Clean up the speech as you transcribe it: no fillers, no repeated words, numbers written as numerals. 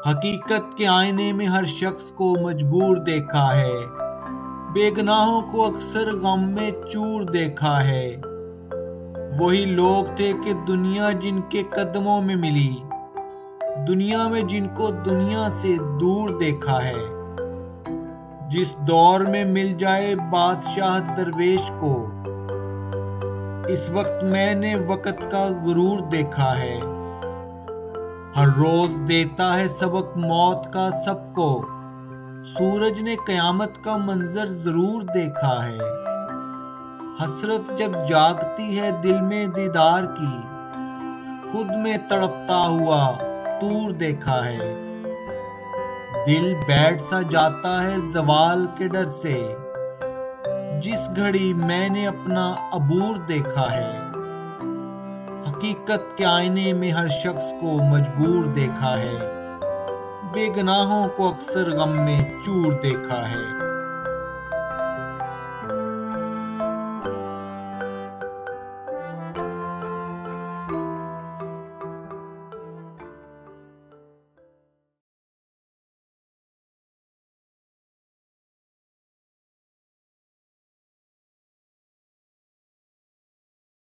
हकीकत के आईने में हर शख्स को मजबूर देखा है। बेगुनाहों को अक्सर गम में चूर देखा है। वही लोग थे कि दुनिया जिनके कदमों में मिली, दुनिया में जिनको दुनिया से दूर देखा है। जिस दौर में मिल जाए बादशाह दरवेश को, इस वक्त मैंने वक्त का गुरूर देखा है। हर रोज देता है सबक मौत का सबको, सूरज ने कयामत का मंजर जरूर देखा है। हसरत जब जागती है दिल में दीदार की, खुद में तड़पता हुआ तूर देखा है। दिल बैठ सा जाता है जवाल के डर से, जिस घड़ी मैंने अपना अबूर देखा है। हकीकत के आईने में हर शख्स को मजबूर देखा है। बेगुनाहों को अक्सर गम में चूर देखा है।